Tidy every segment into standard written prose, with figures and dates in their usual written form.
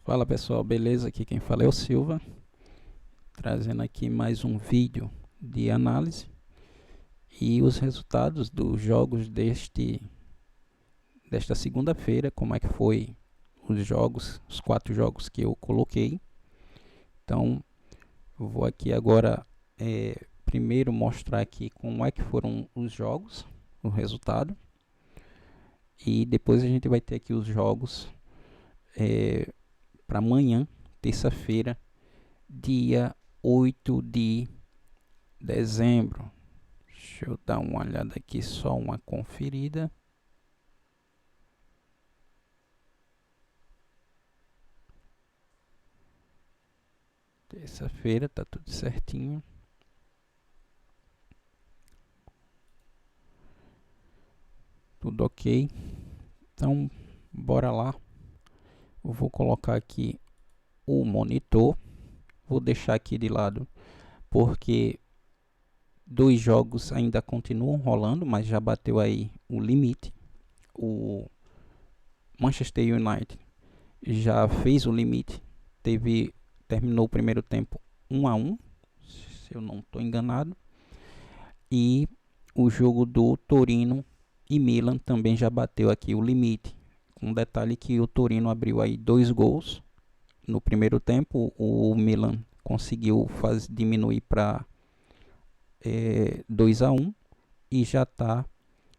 Fala pessoal, beleza? Aqui quem fala é o Silva, trazendo aqui mais um vídeo de análise e os resultados dos jogos desta segunda-feira, como é que foi os jogos, os 4 jogos que eu coloquei. Então, eu vou aqui agora primeiro mostrar aqui como é que foram os jogos, o resultado, e depois a gente vai ter aqui os jogos para amanhã, terça-feira, dia 8 de dezembro. Deixa eu dar uma olhada aqui, só uma conferida. Terça-feira, tá tudo certinho. Tudo ok. Então, bora lá. Eu vou colocar aqui o monitor. Vou deixar aqui de lado porque 2 jogos ainda continuam rolando, mas já bateu aí o limite. O Manchester United já fez o limite. Terminou o primeiro tempo 1-1, se eu não estou enganado. E o jogo do Torino e Milan também já bateu aqui o limite. Com um detalhe que o Torino abriu aí 2 gols no primeiro tempo. O Milan conseguiu diminuir para 2-1 e já está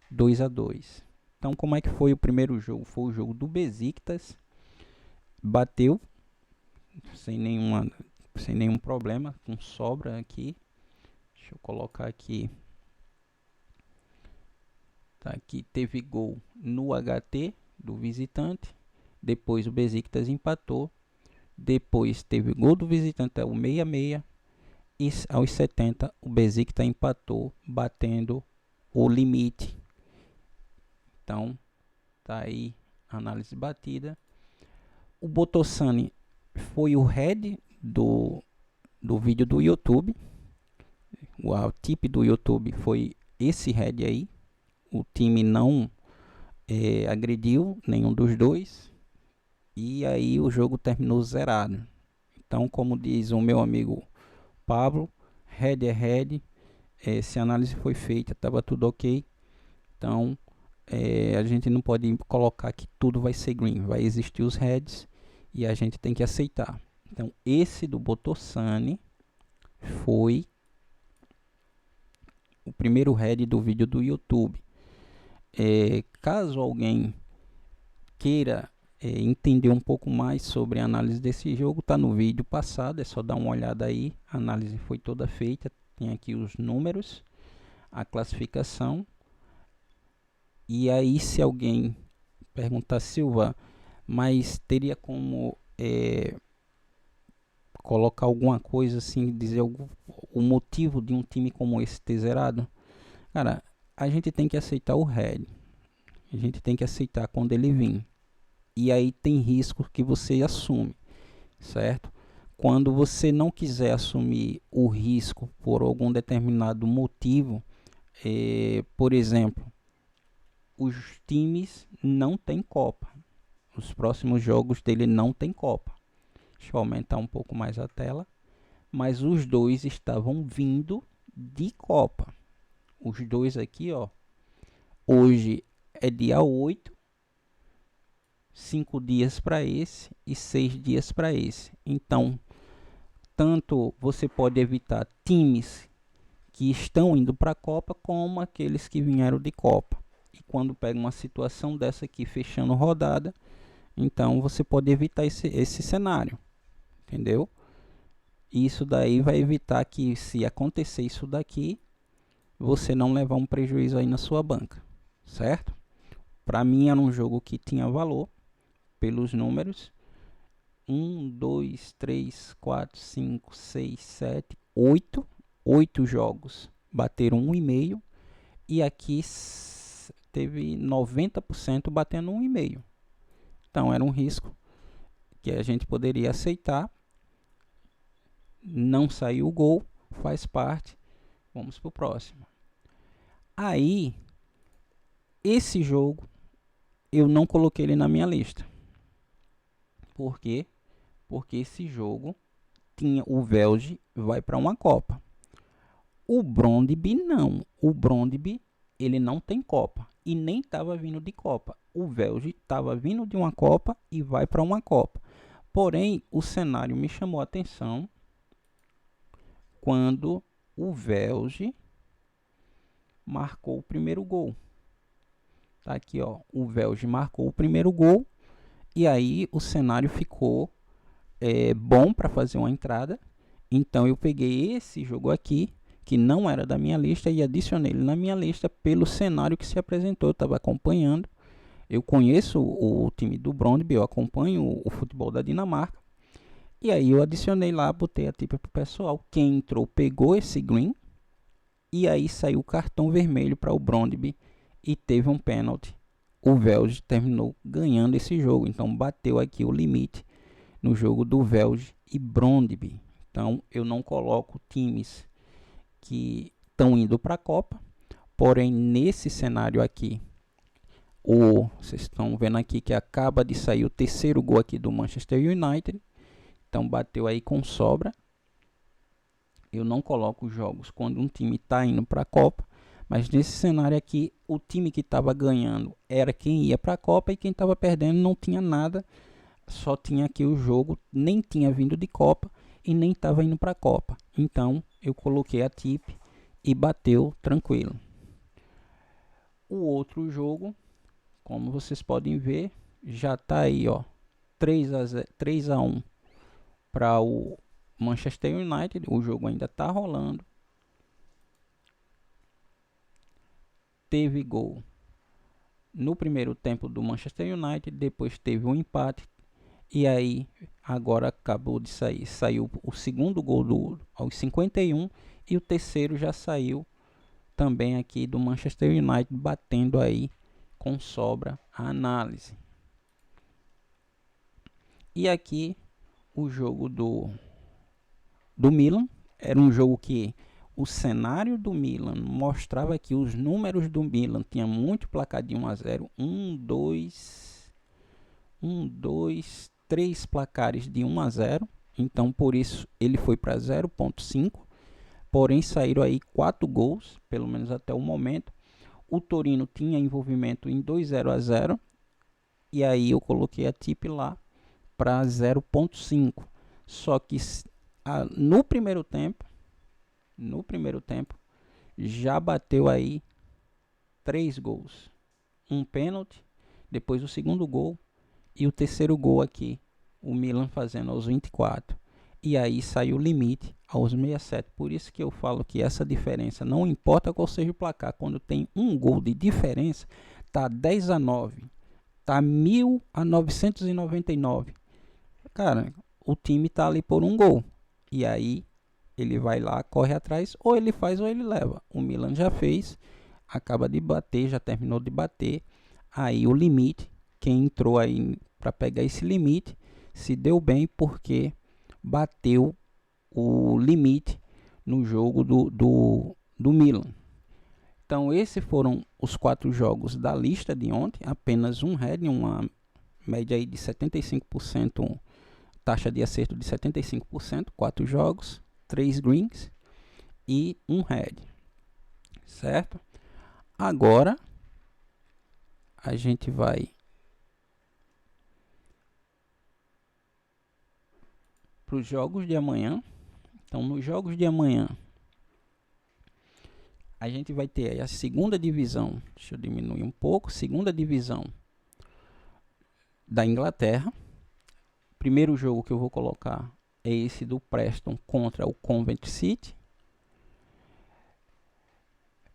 2-2. Então, como é que foi o primeiro jogo? Foi o jogo do Besiktas. Bateu sem nenhum problema, com sobra aqui. Deixa eu colocar aqui. Tá, aqui teve gol no HT do visitante. Depois o Besiktas empatou. Depois teve gol do visitante ao 66. E aos 70 o Besiktas empatou, batendo o limite. Então, tá aí a análise batida. O Botossani foi o head do vídeo do YouTube. O tip do YouTube foi esse head aí. O time não agrediu nenhum dos dois. E aí o jogo terminou zerado. Então, como diz o meu amigo Pablo, head é head. Se a análise foi feita, estava tudo ok. Então, a gente não pode colocar que tudo vai ser green. Vai existir os heads e a gente tem que aceitar. Então, esse do Botossani foi o primeiro head do vídeo do YouTube. Caso alguém queira entender um pouco mais sobre a análise desse jogo, tá no vídeo passado, é só dar uma olhada aí. A análise foi toda feita, tem aqui os números, a classificação. E aí, se alguém perguntar, Silva, mas teria como colocar alguma coisa assim, dizer o motivo de um time como esse ter zerado? Cara, a gente tem que aceitar o head. A gente tem que aceitar quando ele vir. E aí tem risco que você assume, certo? Quando você não quiser assumir o risco por algum determinado motivo, por exemplo, os times não têm Copa. Os próximos jogos dele não tem Copa. Deixa eu aumentar um pouco mais a tela. Mas os dois estavam vindo de Copa. Os dois aqui, ó. Hoje é dia 8. 5 dias para esse e 6 dias para esse. Então, tanto você pode evitar times que estão indo para a Copa como aqueles que vieram de Copa. E quando pega uma situação dessa aqui fechando rodada, então você pode evitar esse cenário, entendeu? Isso daí vai evitar que, se acontecer isso daqui, você não levar um prejuízo aí na sua banca, certo? Para mim era um jogo que tinha valor pelos números. 1, 2, 3, 4, 5, 6, 7, 8. 8 jogos bateram 1,5. E aqui teve 90% batendo 1,5. Então era um risco que a gente poderia aceitar. Não saiu o gol, faz parte. Vamos para o próximo. Aí, esse jogo eu não coloquei ele na minha lista. Por quê? porque esse jogo tinha o Velge vai para uma Copa. O Brondby não. O Brondby ele não tem Copa e nem estava vindo de Copa. O Velge estava vindo de uma Copa e vai para uma Copa. Porém, o cenário me chamou a atenção quando o Velge marcou o primeiro gol. Tá aqui, ó. O Velge marcou o primeiro gol e aí o cenário ficou bom para fazer uma entrada. Então eu peguei esse jogo aqui, que não era da minha lista, e adicionei ele na minha lista pelo cenário que se apresentou. Eu estava acompanhando. Eu conheço o time do Brondby, eu acompanho o futebol da Dinamarca. E aí eu adicionei lá, botei a tip pro pessoal. Quem entrou pegou esse green. E aí saiu o cartão vermelho para o Brondby e teve um pênalti. O Velge terminou ganhando esse jogo. Então bateu aqui o limite no jogo do Velge e Brondby. Então eu não coloco times que estão indo para a Copa. Porém, nesse cenário aqui, vocês estão vendo aqui que acaba de sair o terceiro gol aqui do Manchester United. Então bateu aí com sobra. Eu não coloco jogos quando um time está indo para a Copa. Mas nesse cenário aqui, o time que estava ganhando era quem ia para a Copa e quem estava perdendo não tinha nada. Só tinha aqui o jogo, nem tinha vindo de Copa e nem estava indo para a Copa. Então eu coloquei a tip e bateu tranquilo. O outro jogo, como vocês podem ver, já está aí, ó, 3 a 1 para o Manchester United. O jogo ainda está rolando. Teve gol no primeiro tempo do Manchester United, depois teve um empate. E aí, agora acabou de sair. Saiu o segundo gol aos 51 e o terceiro já saiu também aqui do Manchester United, batendo aí com sobra a análise. E aqui o jogo do Milan. Era um jogo que o cenário do Milan mostrava que os números do Milan tinha muito placar de 1 a 0. 3 placares de 1 a 0. Então por isso ele foi para 0.5. Porém saíram aí 4 gols, pelo menos até o momento. O Torino tinha envolvimento em 2-0 a 0. E aí eu coloquei a tip lá para 0.5. Só que no primeiro tempo já bateu aí 3 gols. Um pênalti, depois o segundo gol e o terceiro gol aqui, o Milan fazendo aos 24. E aí saiu o limite aos 67. Por isso que eu falo que essa diferença, não importa qual seja o placar, quando tem um gol de diferença, tá 10 a 9, tá 1000 a 999. Cara, o time tá ali por um gol. E aí ele vai lá, corre atrás, ou ele faz ou ele leva. O Milan já fez, acaba de bater, já terminou de bater. Aí o limite, quem entrou aí para pegar esse limite, se deu bem porque bateu o limite no jogo do Milan. Então esses foram os 4 jogos da lista de ontem. Apenas um red, uma média aí de 75%, taxa de acerto de 75%, 4 jogos, 3 greens e um red, certo? Agora a gente vai para os jogos de amanhã. Então nos jogos de amanhã a gente vai ter a segunda divisão, deixa eu diminuir um pouco, segunda divisão da Inglaterra. Primeiro jogo que eu vou colocar é esse do Preston contra o Coventry City.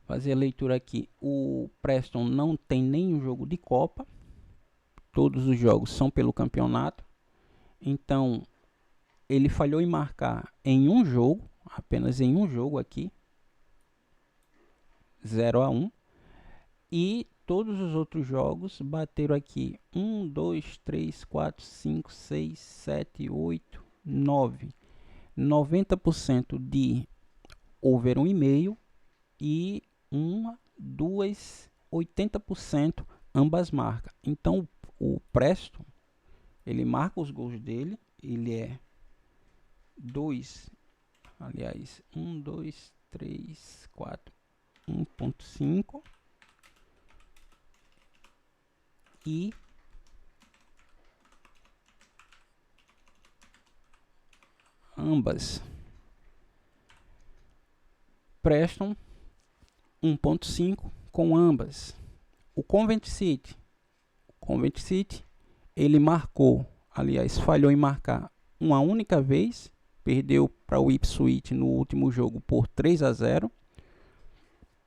Fazer a leitura aqui. O Preston não tem nenhum jogo de Copa. Todos os jogos são pelo campeonato. Então, ele falhou em marcar em um jogo, apenas em um jogo aqui. 0 a 1. E todos os outros jogos bateram aqui 1, 2, 3, 4, 5, 6, 7, 8, 9. 90% de over 1,5 e 1, 2, 80% ambas marcas. Então o Preston, ele marca os gols dele ele é 2, aliás, 1, 2, 3, 4, 1.5 e ambas prestam 1.5 com ambas. O Covent City, ele marcou, aliás, falhou em marcar uma única vez, perdeu para o Ipswich no último jogo por 3-0.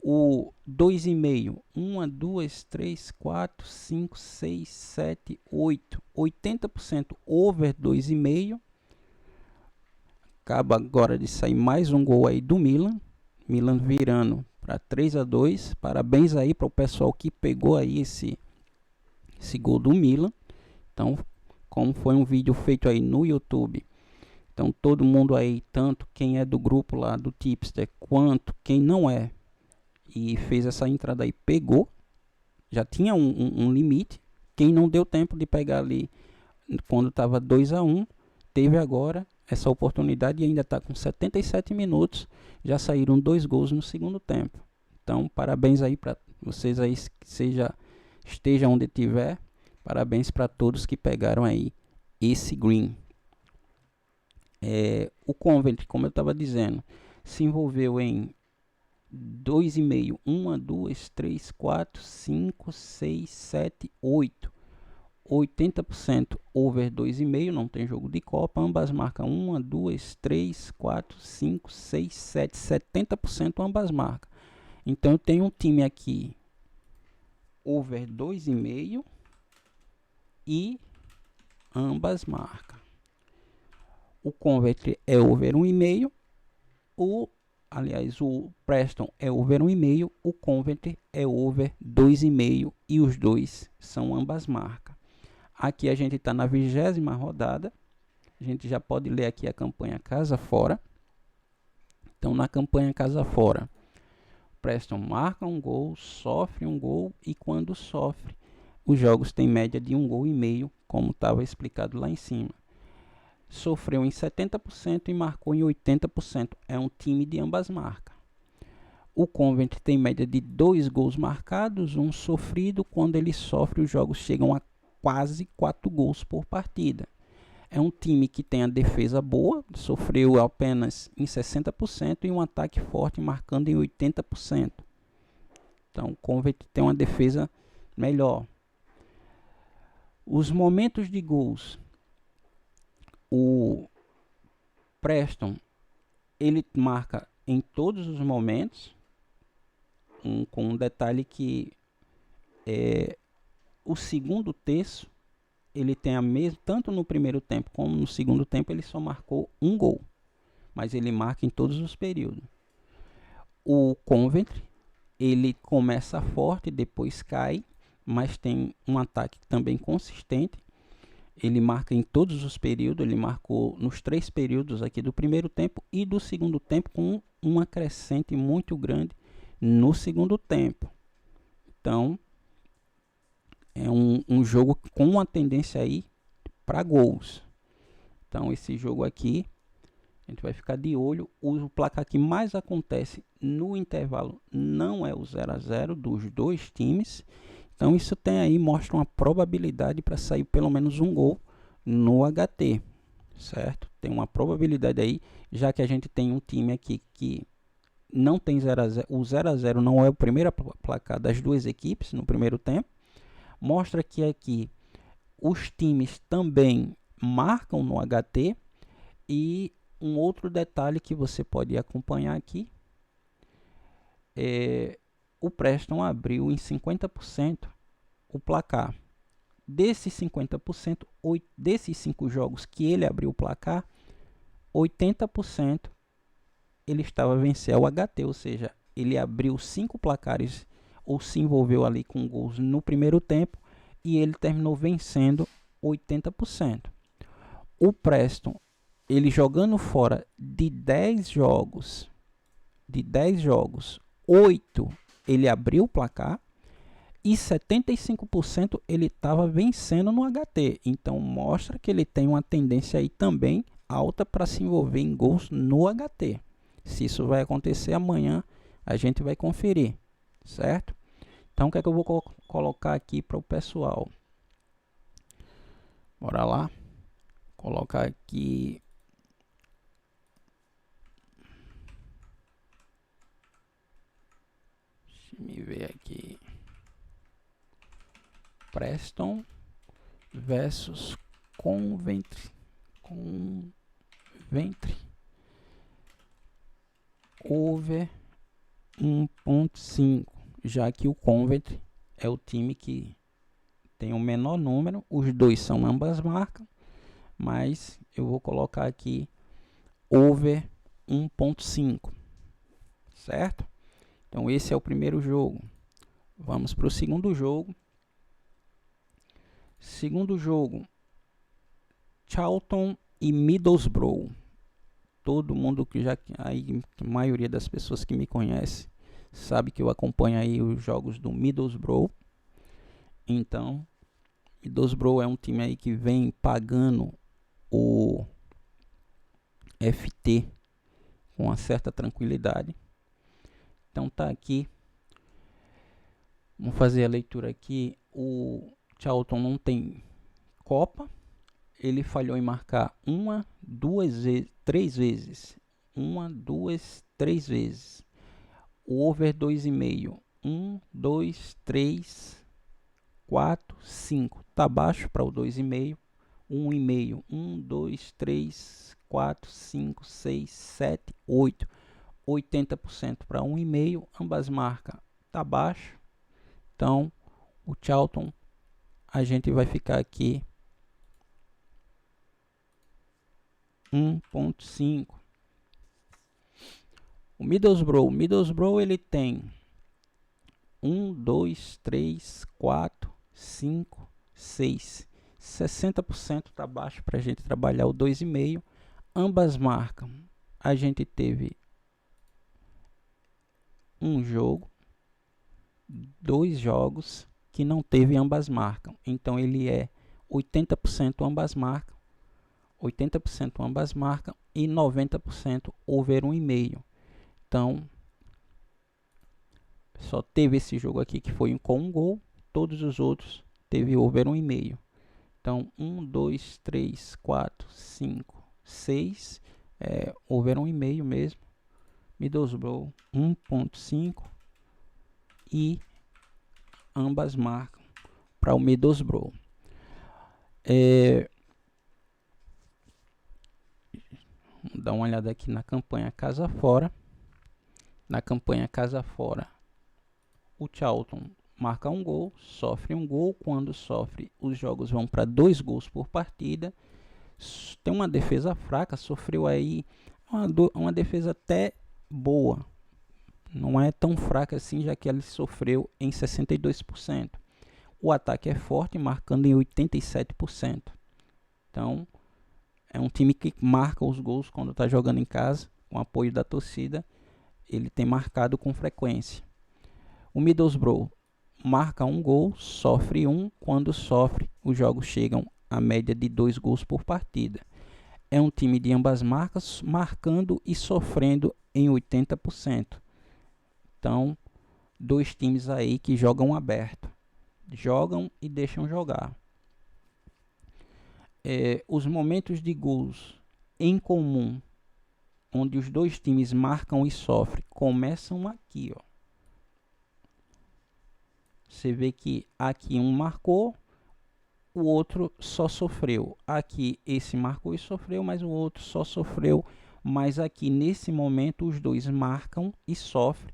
O 2,5, 1, 2, 3, 4, 5, 6, 7, 8, 80% over 2,5. Acaba agora de sair mais um gol aí do Milan virando para 3-2. Parabéns aí para o pessoal que pegou aí esse gol do Milan. Então, como foi um vídeo feito aí no YouTube, então todo mundo aí, tanto quem é do grupo lá do Tipster, quanto quem não é, e fez essa entrada aí, pegou, já tinha um limite. Quem não deu tempo de pegar ali quando estava 2-1, teve agora essa oportunidade e ainda está com 77 minutos, já saíram 2 gols no segundo tempo. Então, parabéns aí para vocês aí, esteja onde tiver, parabéns para todos que pegaram aí esse green. O Covent, como eu estava dizendo, se envolveu em 2,5, 1, 2, 3, 4, 5, 6, 7, 8. 80% over 2,5, não tem jogo de Copa. Ambas marcam 1, 2, 3, 4, 5, 6, 7, 70% ambas marcam. Então eu tenho um time aqui over 2,5 e ambas marcam. O Coventry é over 1,5, aliás, o Preston é over 1,5, o Coventry é over 2,5 e os dois são ambas marcas. Aqui a gente está na 20ª rodada, a gente já pode ler aqui a campanha casa fora. Então, na campanha casa fora, o Preston marca um gol, sofre um gol e quando sofre, os jogos têm média de 1,5 gols, como estava explicado lá em cima. Sofreu em 70% e marcou em 80%. É um time de ambas marcas. O Coventry tem média de 2 gols marcados, 1 sofrido. Quando ele sofre, os jogos chegam a quase 4 gols por partida. É um time que tem a defesa boa, sofreu apenas em 60% e um ataque forte, marcando em 80%. Então, o Coventry tem uma defesa melhor. Os momentos de gols. O Preston, ele marca em todos os momentos, com um detalhe que o segundo terço, ele tem a mesma, tanto no primeiro tempo como no segundo tempo, ele só marcou um gol, mas ele marca em todos os períodos. O Coventry, ele começa forte, depois cai, mas tem um ataque também consistente. Ele marca em todos os períodos, ele marcou nos 3 períodos aqui do primeiro tempo e do segundo tempo, com uma crescente muito grande no segundo tempo. Então, é um jogo com uma tendência aí para gols. Então, esse jogo aqui, a gente vai ficar de olho. O placar que mais acontece no intervalo não é o 0-0 dos dois times. Então isso tem aí, mostra uma probabilidade para sair pelo menos um gol no HT, certo? Tem uma probabilidade aí, já que a gente tem um time aqui que não tem 0-0. O 0-0 não é o primeiro placar das duas equipes no primeiro tempo. Mostra que aqui os times também marcam no HT. E um outro detalhe que você pode acompanhar aqui, o Preston abriu em 50% o placar. Desses 50%, desses 5 jogos que ele abriu o placar, 80% ele estava a vencer o HT, ou seja, ele abriu 5 placares ou se envolveu ali com gols no primeiro tempo e ele terminou vencendo 80%. O Preston, ele jogando fora de 10 jogos, 8 ele abriu o placar e 75% ele estava vencendo no HT. Então mostra que ele tem uma tendência aí também alta para se envolver em gols no HT. Se isso vai acontecer amanhã, a gente vai conferir, certo? Então o que é que eu vou colocar aqui para o pessoal? Bora lá. Colocar aqui. Deixa eu ver aqui. Preston versus Coventry. Over 1.5, já que o Coventry é o time que tem o menor número. Os dois são ambas marcas, mas eu vou colocar aqui over 1.5, certo? Então esse é o primeiro jogo. Vamos para o segundo jogo. Segundo jogo, Charlton e Middlesbrough. Todo mundo que já, aí, a maioria das pessoas que me conhece sabe que eu acompanho aí os jogos do Middlesbrough. Então, Middlesbrough é um time aí que vem pagando o FT com uma certa tranquilidade. Então tá aqui. Vamos fazer a leitura aqui. O Charlton não tem Copa. Ele falhou em marcar uma, duas vezes, três vezes. Uma, duas, três vezes. O over 2,5. 1, 2, 3, 4, 5. Tá baixo para o 2,5. 1,5. 1, 2, 3, 4, 5, 6, 7, 8. 80% para 1,5. Ambas marcas tá baixo. Então, o Charlton, a gente vai ficar aqui 1.5. O Middlesbrough ele tem 1, 2, 3, 4, 5, 6. 60% está baixo para a gente trabalhar o 2,5. Ambas marcam. A gente teve um jogo, 2 jogos que não teve ambas marcam. Então ele é 80% ambas marcam. 80% ambas marcam e 90% over 1,5. Então, só teve esse jogo aqui que foi com um gol. Todos os outros teve over 1,5. Então, 1, 2, 3, 4, 5, 6. Over 1,5 mesmo. Middlesbrough 1.5. E ambas marcam para o Middlesbrough. Vamos dar uma olhada aqui na campanha casa fora. Na campanha casa fora, o Charlton marca um gol, sofre um gol. Quando sofre, os jogos vão para 2 gols por partida. Tem uma defesa fraca, sofreu aí uma defesa até boa. Não é tão fraca assim, já que ele sofreu em 62%. O ataque é forte, marcando em 87%. Então, é um time que marca os gols quando está jogando em casa, com apoio da torcida. Ele tem marcado com frequência. O Middlesbrough marca um gol, sofre um. Quando sofre, os jogos chegam à média de 2 gols por partida. É um time de ambas marcas, marcando e sofrendo em 80%. Então, 2 times aí que jogam aberto. Jogam e deixam jogar. Os momentos de gols em comum, onde os 2 times marcam e sofrem, começam aqui, ó. Você vê que aqui um marcou, o outro só sofreu. Aqui esse marcou e sofreu, mas o outro só sofreu. Mas aqui nesse momento os 2 marcam e sofrem.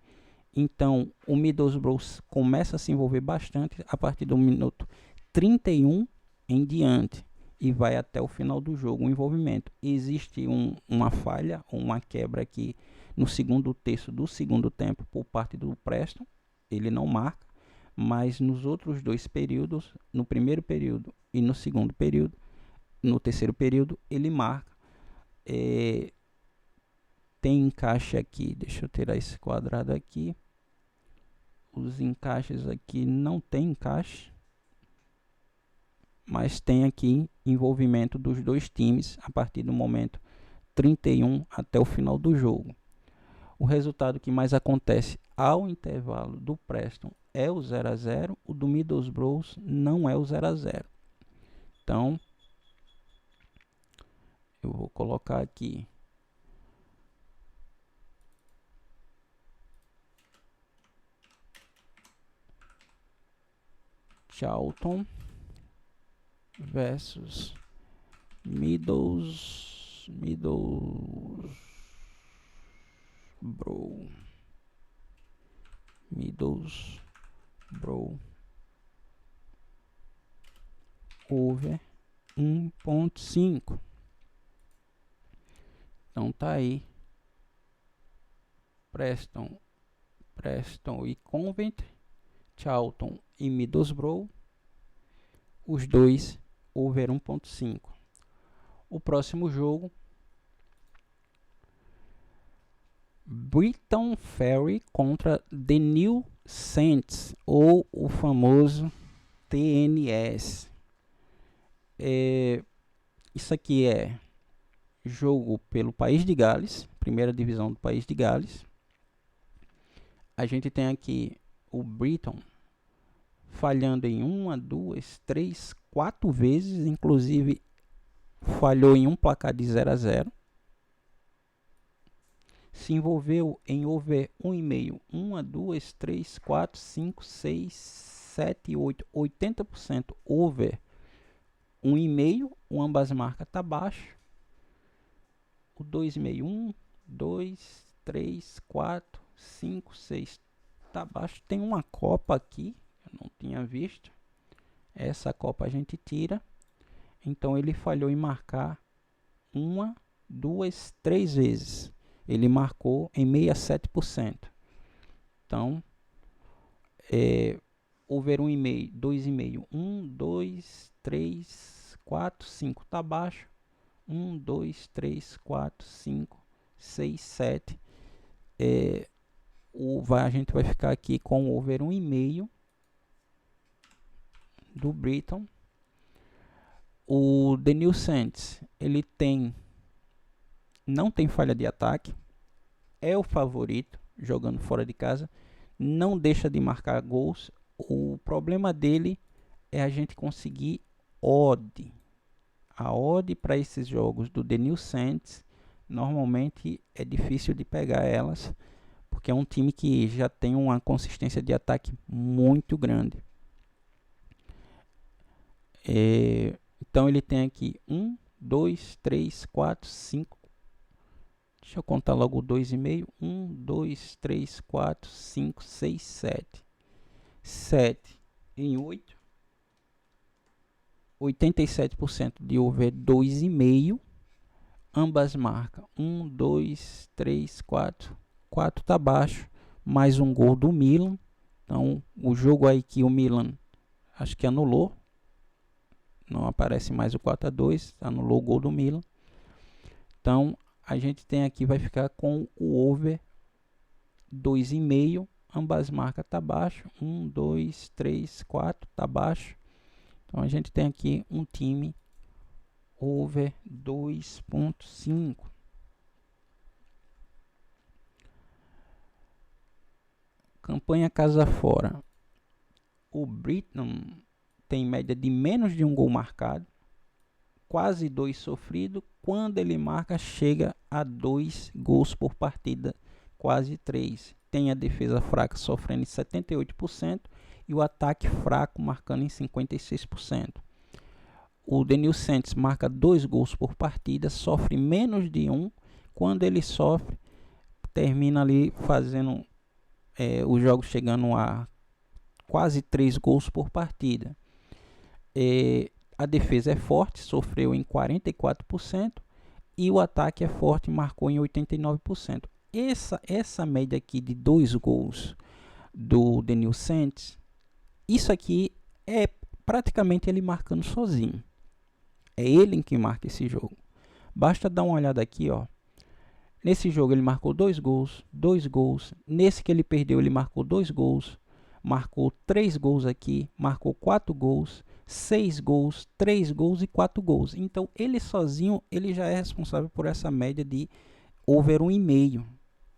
Então o Middlesbrough começa a se envolver bastante a partir do minuto 31 em diante. E vai até o final do jogo, o envolvimento. Existe uma falha, uma quebra aqui no segundo terço do segundo tempo por parte do Preston. Ele não marca, mas nos outros 2 períodos, no primeiro período e no segundo período, no terceiro período, ele marca. Tem encaixe aqui, deixa eu tirar esse quadrado aqui. Os encaixes aqui não tem encaixe, mas tem aqui envolvimento dos dois times a partir do momento 31 até o final do jogo. O resultado que mais acontece ao intervalo do Preston é o 0 a 0, o do Middlesbrough não é o 0 a 0. Então, eu vou colocar aqui Charlton versus Middlesbrough. Over 1.5. Então tá aí. Preston e Coventry, Charlton e Middlesbrough, os dois over 1.5. O próximo jogo, Brighton Ferry contra The New Saints, ou o famoso TNS. Isso aqui é jogo pelo País de Gales, primeira divisão do País de Gales. A gente tem aqui o Brighton falhando em 1, 2, 3, 4 vezes, inclusive falhou em um placar de 0 a 0. Se envolveu em over 1,5, 1, 2, 3, 4, 5, 6, 7, 8, 80% over 1,5, ambas marcas tá baixo. O 2,5, 1, 2, 3, 4, 5, 6 tá baixo. Tem uma copa aqui, eu não tinha visto. Essa copa a gente tira. Então ele falhou em marcar 1, 2, 3 vezes. Ele marcou em 67%. Então, over 1,5, 2,5, 1, 2, 3, 4, 5 tá baixo. 1, 2, 3, 4, 5, 6, 7. A gente vai ficar aqui com o over 1,5 do Brighton. O The New Saints, ele não tem falha de ataque, é o favorito jogando fora de casa, não deixa de marcar gols. O problema dele é a gente conseguir odd. A odd para esses jogos do The New Saints normalmente é difícil de pegar elas, porque é um time que já tem uma consistência de ataque muito grande. Então ele tem aqui 1, 2, 3, 4, 5. Deixa eu contar logo o 2,5. 1, 2, 3, 4, 5, 6, 7. 7 em 8. 87% de over 2,5. Ambas marcam 1, 2, 3, 4. 4 tá baixo. Mais um gol do Milan. Então o jogo aí que o Milan acho que anulou. Não aparece mais o 4 a 2. Anulou o gol do Milan. Então a gente tem aqui, vai ficar com o over 2,5. Ambas marcas tá baixo. 1, 2, 3, 4 tá baixo. Então a gente tem aqui um time over 2,5. Campanha casa fora. O Brighton tem média de menos de um gol marcado, quase 2 sofrido. Quando ele marca, chega a 2 gols por partida, quase 3. Tem a defesa fraca sofrendo em 78% e o ataque fraco marcando em 56%. O The New Saints marca 2 gols por partida, sofre menos de 1. Quando ele sofre, termina ali fazendo os jogos chegando a quase 3 gols por partida. A defesa é forte, sofreu em 44%, e o ataque é forte, marcou em 89%. Essa média aqui de 2 gols do The New Saints, isso aqui é praticamente ele marcando sozinho. É ele que marca esse jogo. Basta dar uma olhada aqui, ó. Nesse jogo ele marcou 2 gols, 2 gols. Nesse que ele perdeu ele marcou 2 gols. marcou 3 gols aqui, marcou 4 gols, 6 gols, 3 gols e 4 gols. Então, ele sozinho, ele já é responsável por essa média de over 1,5.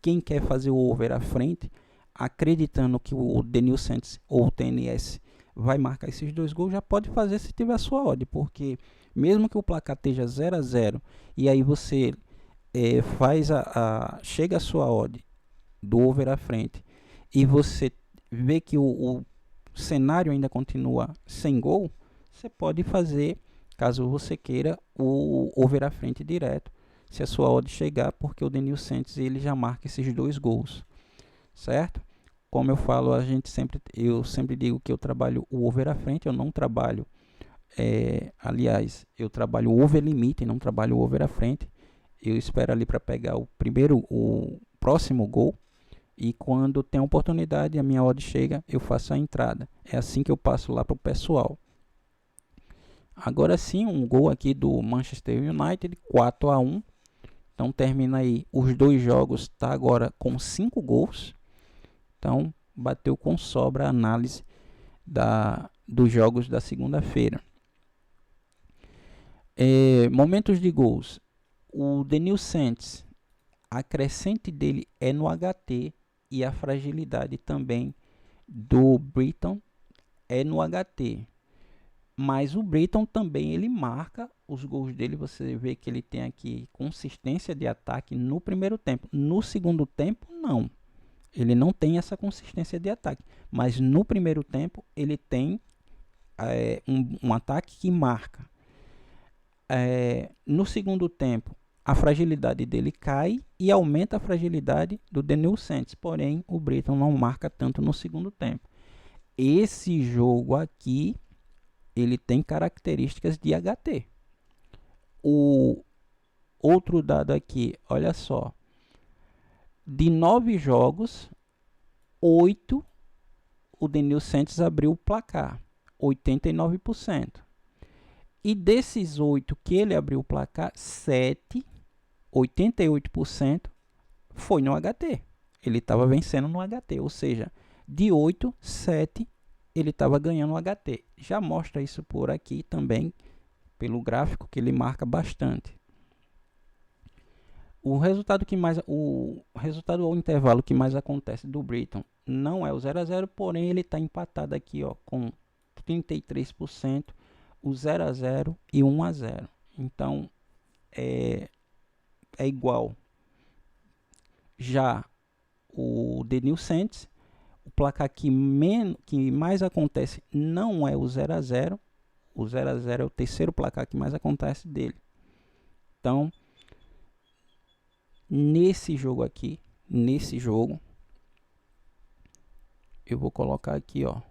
Quem quer fazer o over à frente, acreditando que o Denil Santos ou o TNS vai marcar esses 2 gols, já pode fazer se tiver a sua odd, porque mesmo que o placar esteja 0-0 e aí você chega a sua odd do over à frente e você vê que o cenário ainda continua sem gol, você pode fazer, caso você queira, o over à frente direto, se a sua odd chegar, porque o Denil Santos ele já marca esses 2 gols, certo? Como eu falo, eu sempre digo que eu trabalho o over à frente, eu não trabalho, aliás, eu trabalho o over limite, não trabalho o over à frente. Eu espero ali para pegar o próximo gol, e quando tem a oportunidade, a minha odd chega, eu faço a entrada. É assim que eu passo lá para o pessoal. Agora sim, um gol aqui do Manchester United, 4-1. Então termina aí os 2 jogos, está agora com 5 gols. Então bateu com sobra a análise dos jogos da segunda-feira. Momentos de gols. O Denil Santos, a crescente dele é no HT e a fragilidade também do Britton é no HT. Mas o Britton também ele marca os gols dele. Você vê que ele tem aqui consistência de ataque no primeiro tempo. No segundo tempo, não. Ele não tem essa consistência de ataque. Mas no primeiro tempo, ele tem um ataque que marca. No segundo tempo, a fragilidade dele cai e aumenta a fragilidade do Denil Santos. Porém, o Britton não marca tanto no segundo tempo. Esse jogo aqui, ele tem características de HT. O outro dado aqui, olha só. De 9 jogos, 8 o Denil Santos abriu o placar, 89%. E desses 8 que ele abriu o placar, 7, 88%, foi no HT. Ele estava vencendo no HT, ou seja, de 8, 7 ele estava ganhando no HT. Já mostra isso por aqui também, pelo gráfico, que ele marca bastante. O resultado ao intervalo que mais acontece do Britton não é o 0-0, porém ele está empatado aqui, ó, com 33%, o 0-0 e 1-0. Então é igual. Já o Denil Santos, o placar que mais acontece não é o 0-0. O 0-0 é o terceiro placar que mais acontece dele. Então, nesse jogo aqui, eu vou colocar aqui, ó,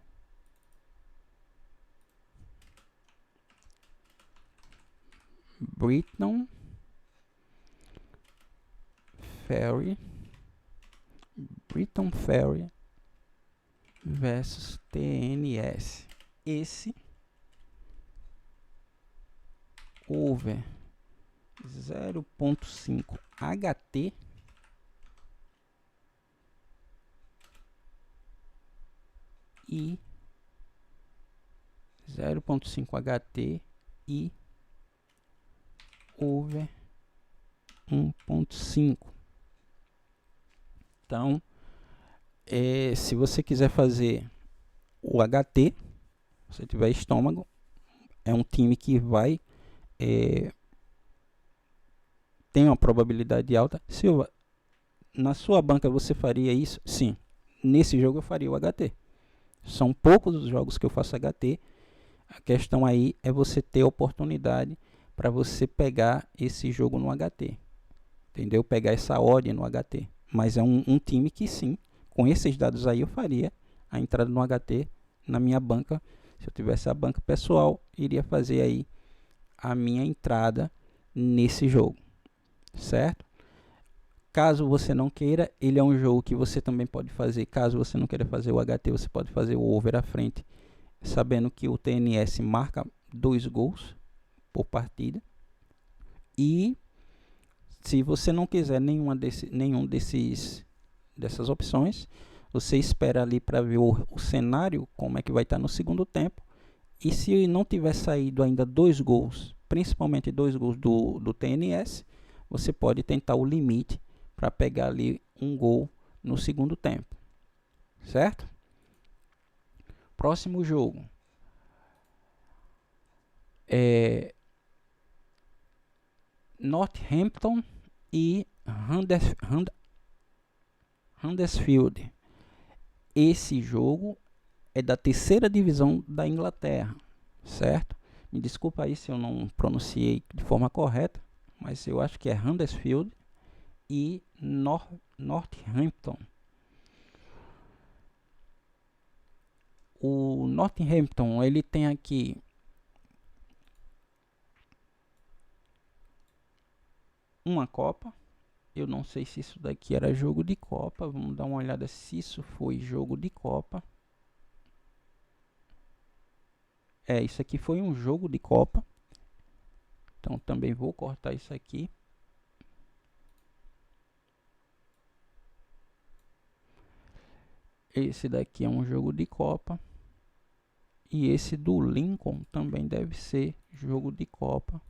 Britton Ferry versus TNS. Esse over 0.5 HT e 0.5 HT e over 1.5. Então, se você quiser fazer o HT, se tiver estômago, é um time que vai tem uma probabilidade alta. Na sua banca você faria isso? Sim. Nesse jogo eu faria o HT. São poucos os jogos que eu faço HT. A questão aí é você ter oportunidade para você pegar esse jogo no HT. Entendeu? Pegar essa odd no HT. Mas é um time que sim, com esses dados aí eu faria a entrada no HT na minha banca. Se eu tivesse a banca pessoal, iria fazer aí a minha entrada nesse jogo, certo? Caso você não queira, ele é um jogo que você também pode fazer. Caso você não queira fazer o HT, você pode fazer o over à frente, sabendo que o TNS marca 2 gols por partida. E se você não quiser nenhum dessas opções, Você espera ali para ver o cenário, como é que vai estar no segundo tempo. E se não tiver saído ainda 2 gols, principalmente 2 gols do TNS, você pode tentar o limite para pegar ali um gol no segundo tempo, certo? Próximo jogo é Northampton e Huddersfield. Esse jogo é da terceira divisão da Inglaterra, certo? Me desculpa aí se eu não pronunciei de forma correta, mas eu acho que é Huddersfield e Northampton. O Northampton, ele tem aqui uma Copa. Eu não sei se isso daqui era jogo de Copa. Vamos dar uma olhada se isso foi jogo de Copa. Isso aqui foi um jogo de Copa. Então também vou cortar isso aqui. Esse daqui é um jogo de Copa. E esse do Lincoln também deve ser jogo de Copa.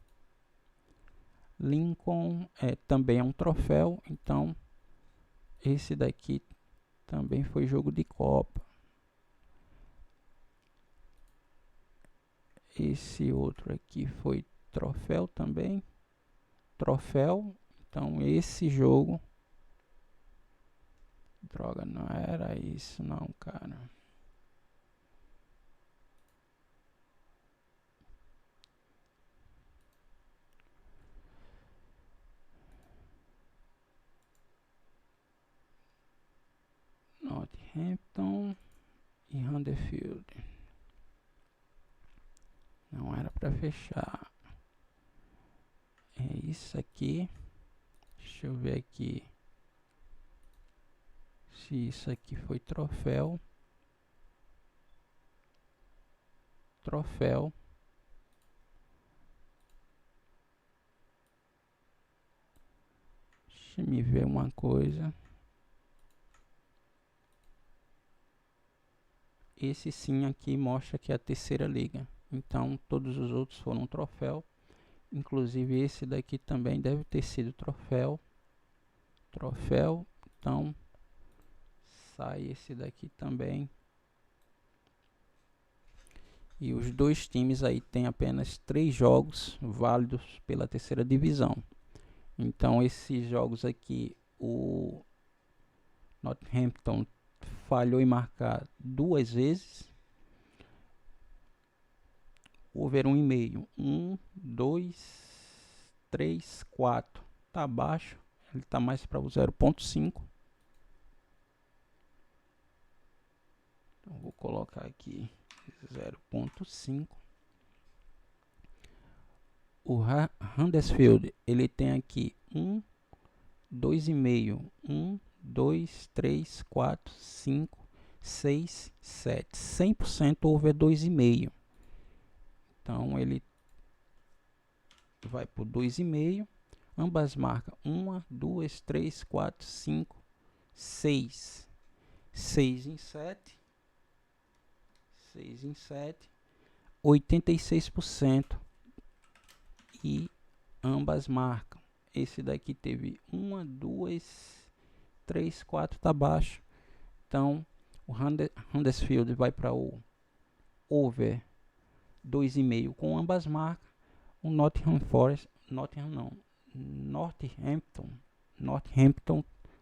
Lincoln também é um troféu, então esse daqui também foi jogo de Copa. Esse outro aqui foi troféu também. Troféu, então esse jogo... Droga, não era isso não, cara. Northampton e Huddersfield. Não era para fechar. É isso aqui. Deixa eu ver aqui se isso aqui foi troféu. Troféu. Deixa eu me ver uma coisa. Esse sim aqui mostra que é a terceira liga. Então todos os outros foram troféu. Inclusive esse daqui também deve ter sido troféu. Troféu. Então sai esse daqui também. E os dois times aí têm apenas 3 jogos válidos pela terceira divisão. Então esses jogos aqui, o Northampton falhou em marcar 2 vezes. Over 1,5. 1, 2, 3, 4. Tá abaixo. Ele tá mais para o 0,5. Então vou colocar aqui 0,5. O Huddersfield, ele tem aqui 1, 2,5. 1, 2, 3, 4, 5, 6, 7. 100% over 2,5. Então ele vai por 2,5. Ambas marcam 1, 2, 3, 4, 5, 6. 6 em 7. 6 em 7. 86%. E ambas marcam. Esse daqui teve 1, 2, 3, 4, tá baixo. Então o Huddersfield vai para o over 2,5 com ambas marcas. O Northampton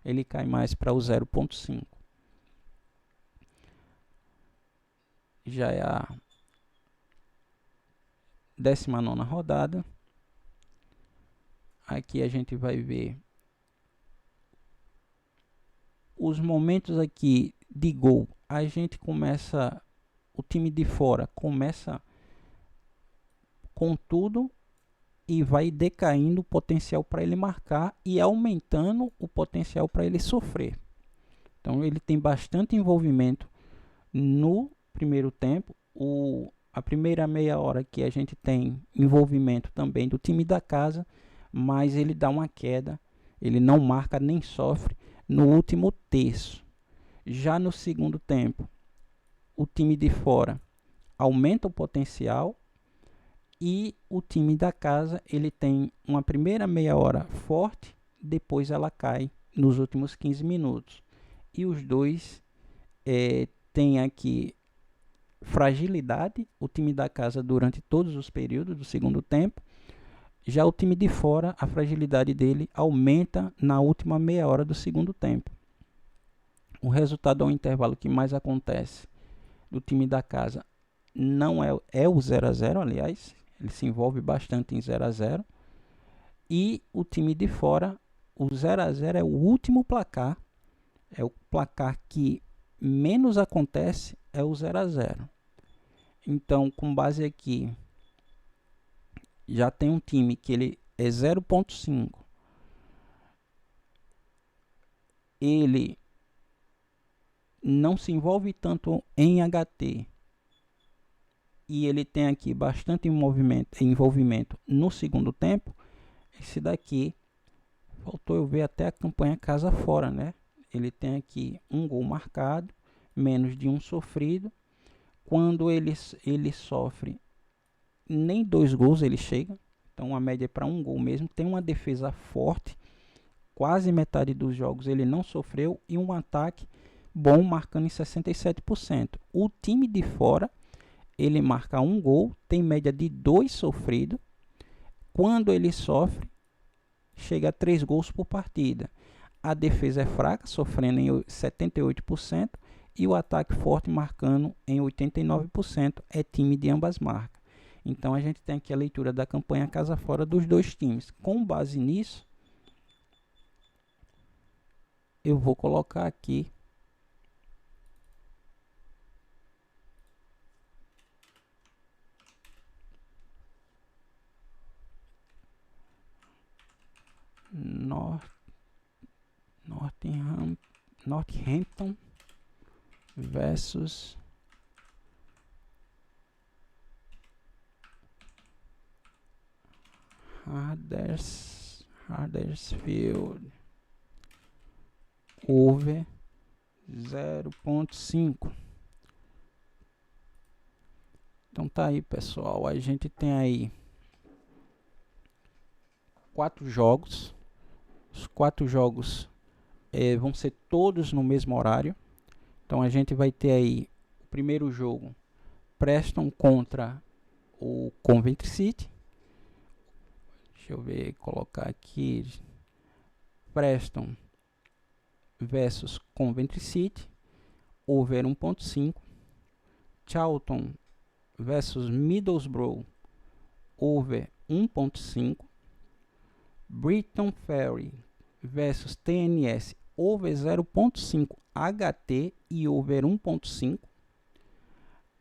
ele cai mais para o 0,5. Já é a 19ª rodada. Aqui a gente vai ver os momentos aqui de gol. A gente começa, o time de fora começa com tudo e vai decaindo o potencial para ele marcar e aumentando o potencial para ele sofrer. Então ele tem bastante envolvimento no primeiro tempo. A primeira meia hora que a gente tem envolvimento também do time da casa, mas ele dá uma queda, ele não marca nem sofre no último terço. Já no segundo tempo, o time de fora aumenta o potencial e o time da casa ele tem uma primeira meia hora forte, depois ela cai nos últimos 15 minutos. E os dois têm aqui fragilidade, o time da casa durante todos os períodos do segundo tempo. Já o time de fora, a fragilidade dele aumenta na última meia hora do segundo tempo. O resultado ao intervalo que mais acontece do time da casa não é o 0 a 0, aliás, ele se envolve bastante em 0 a 0. E o time de fora, o 0 a 0 é o último placar, é o placar que menos acontece, é o 0 a 0. Então, com base aqui, já tem um time que ele é 0.5. Ele não se envolve tanto em HT. E ele tem aqui bastante envolvimento no segundo tempo. Esse daqui, faltou eu ver até a campanha casa fora, né? Ele tem aqui um gol marcado, menos de um sofrido. Quando ele sofre, nem 2 gols ele chega. Então a média é para 1 gol mesmo. Tem uma defesa forte. Quase metade dos jogos ele não sofreu. E um ataque bom, marcando em 67%. O time de fora, ele marca 1 gol, tem média de 2 sofridos. Quando ele sofre, chega a 3 gols por partida. A defesa é fraca, sofrendo em 78%. E o ataque forte, marcando em 89%. É time de ambas marcas. Então a gente tem aqui a leitura da campanha casa fora dos dois times. Com base nisso, eu vou colocar aqui Northampton versus Huddersfield, over 0.5. Então tá aí, pessoal, a gente tem aí 4 jogos. Os 4 jogos vão ser todos no mesmo horário. Então a gente vai ter aí o primeiro jogo, Preston contra o Coventry City. Deixa eu ver, colocar aqui, Preston versus Coventry City, over 1.5. Charlton versus Middlesbrough, over 1.5. Brighton Ferry versus TNS, over 0.5 HT e over 1.5.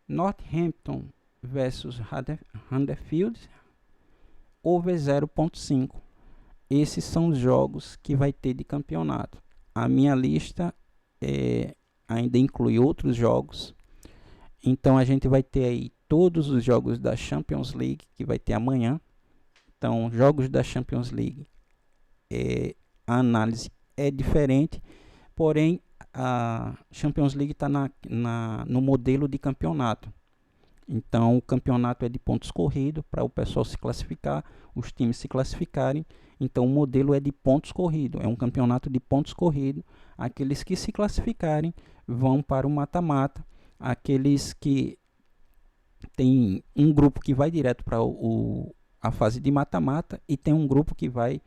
Northampton versus Huddersfield, over 0.5. Esses são os jogos que vai ter de campeonato. A minha lista ainda inclui outros jogos. Então a gente vai ter aí todos os jogos da Champions League, que vai ter amanhã. Então, jogos da Champions League, a análise é diferente, porém a Champions League está no modelo de campeonato. Então o campeonato é de pontos corridos para o pessoal se classificar, os times se classificarem. Então o modelo é de pontos corridos, é um campeonato de pontos corridos. Aqueles que se classificarem vão para o mata-mata. Aqueles que tem um grupo que vai direto para a fase de mata-mata e tem um grupo que vai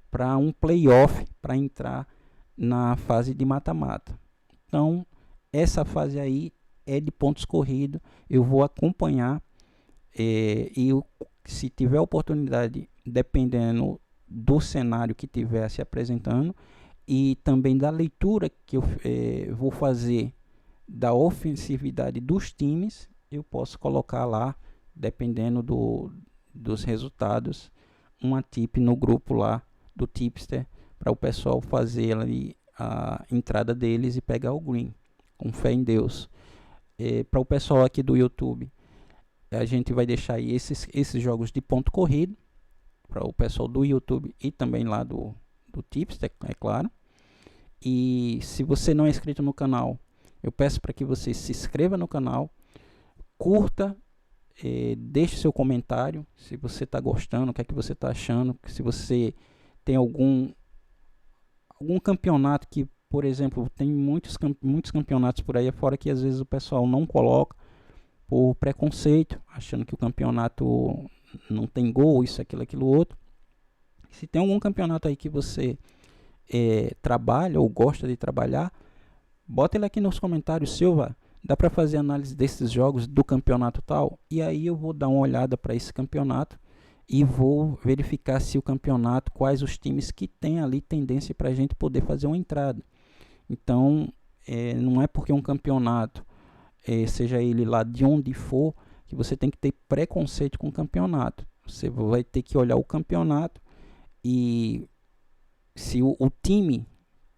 para um playoff para entrar na fase de mata-mata. Então essa fase aí é de pontos corridos. Eu vou acompanhar e se tiver oportunidade, dependendo do cenário que estiver se apresentando e também da leitura que eu vou fazer da ofensividade dos times, eu posso colocar lá, dependendo dos resultados, uma tip no grupo lá do Tipster para o pessoal fazer ali a entrada deles e pegar o green, com fé em Deus. Para o pessoal aqui do YouTube, a gente vai deixar aí esses jogos de ponto corrido para o pessoal do YouTube e também lá do Tipster, é claro. E se você não é inscrito no canal, eu peço para que você se inscreva no canal, curta, deixe seu comentário, se você está gostando, o que é que você está achando, se você tem algum campeonato que, por exemplo, tem muitos campeonatos por aí fora que às vezes o pessoal não coloca por preconceito, achando que o campeonato não tem gol, isso, aquilo, outro. Se tem algum campeonato aí que você trabalha ou gosta de trabalhar, bota ele aqui nos comentários, Silva. Dá para fazer análise desses jogos do campeonato tal? E aí eu vou dar uma olhada para esse campeonato e vou verificar se o campeonato, quais os times que tem ali tendência para a gente poder fazer uma entrada. Então, não é porque um campeonato, seja ele lá de onde for, que você tem que ter preconceito com o campeonato. Você vai ter que olhar o campeonato e se o time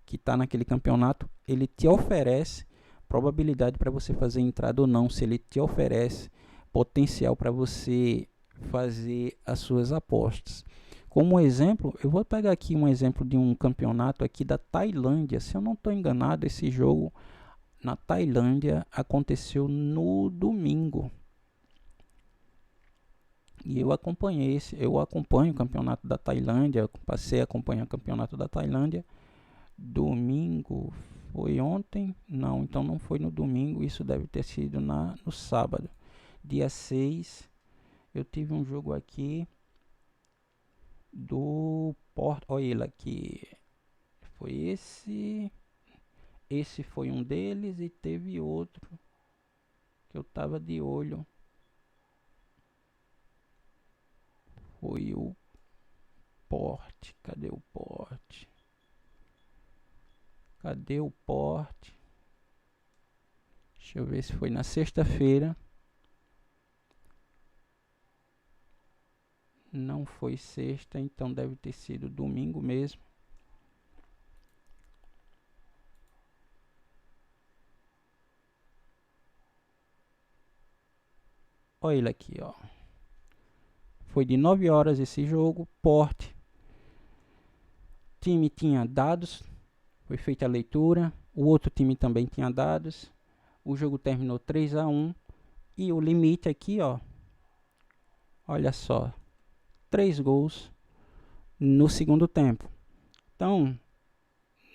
que está naquele campeonato, ele te oferece probabilidade para você fazer entrada ou não, se ele te oferece potencial para você fazer as suas apostas. Como exemplo, eu vou pegar aqui um exemplo de um campeonato aqui da Tailândia. Se eu não estou enganado, esse jogo na Tailândia aconteceu no domingo. E eu acompanho o campeonato da Tailândia, passei a acompanhar o campeonato da Tailândia. Domingo foi ontem? Não, então não foi no domingo, isso deve ter sido no sábado. Dia 6, eu tive um jogo aqui do Porto, olha ele aqui, foi esse foi um deles e teve outro que eu tava de olho, foi o Porto, cadê o Porto? Cadê o Porto? Deixa eu ver se foi na sexta-feira. Não foi sexta, então deve ter sido domingo mesmo. Olha ele aqui, ó. Foi de 9 horas esse jogo. Porto. Time tinha dados. Foi feita a leitura. O outro time também tinha dados. O jogo terminou 3-1. E o limite aqui, ó. Olha só. 3 gols no segundo tempo. Então,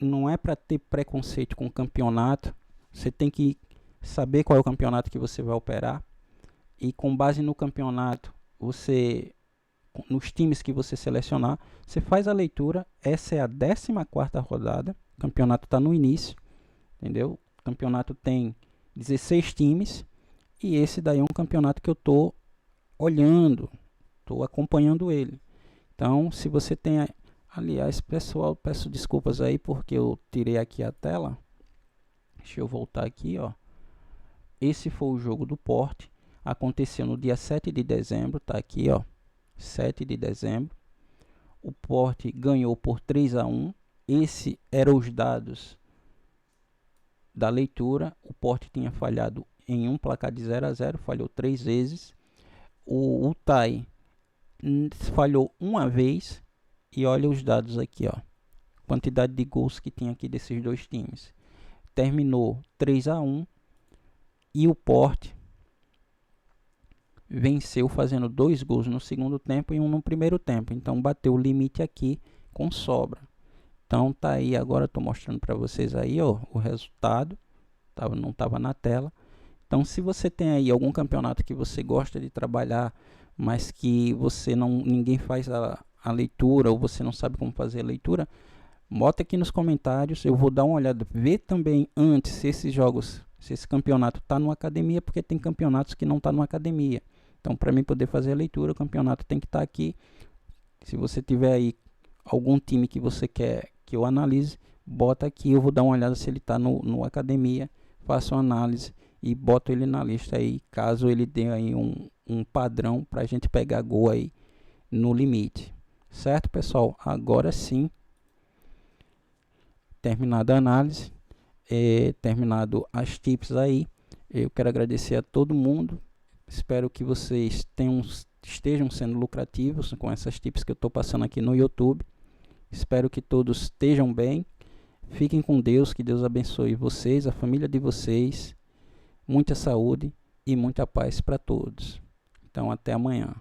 não é para ter preconceito com o campeonato. Você tem que saber qual é o campeonato que você vai operar. E com base no campeonato, nos times que você selecionar, você faz a leitura. Essa é a 14ª rodada. O campeonato está no início, entendeu? O campeonato tem 16 times. E esse daí é um campeonato que eu estou olhando, estou acompanhando ele. Então, se você tem... Aliás, pessoal, peço desculpas aí porque eu tirei aqui a tela. Deixa eu voltar aqui, ó. Esse foi o jogo do Porto. Aconteceu no dia 7 de dezembro, tá aqui, ó. 7 de dezembro. O Porto ganhou por 3-1. Esse eram os dados da leitura. O Porto tinha falhado em um placar de 0-0, falhou 3 vezes. O Tai falhou uma vez. E olha os dados aqui, ó. Quantidade de gols que tinha aqui desses dois times. Terminou 3-1. E o Porto venceu fazendo 2 gols no segundo tempo e 1 no primeiro tempo. Então bateu o limite aqui com sobra. Então tá aí, agora estou mostrando para vocês aí, ó, o resultado. Não estava na tela. Então se você tem aí algum campeonato que você gosta de trabalhar, mas que ninguém faz a leitura, ou você não sabe como fazer a leitura, bota aqui nos comentários, eu vou dar uma olhada, ver também antes se esse campeonato está numa academia, porque tem campeonatos que não está numa academia. Então, para mim poder fazer a leitura, o campeonato tem que estar aqui. Se você tiver aí algum time que você quer que eu analise, bota aqui, eu vou dar uma olhada se ele está no academia, faço uma análise e boto ele na lista aí, caso ele dê aí um padrão para a gente pegar gol aí no limite. Certo, pessoal? Agora sim, terminada a análise, terminado as tips aí, eu quero agradecer a todo mundo. Espero que vocês estejam sendo lucrativos com essas tips que eu estou passando aqui no YouTube. Espero que todos estejam bem. Fiquem com Deus, que Deus abençoe vocês, a família de vocês, muita saúde e muita paz para todos. Então, até amanhã.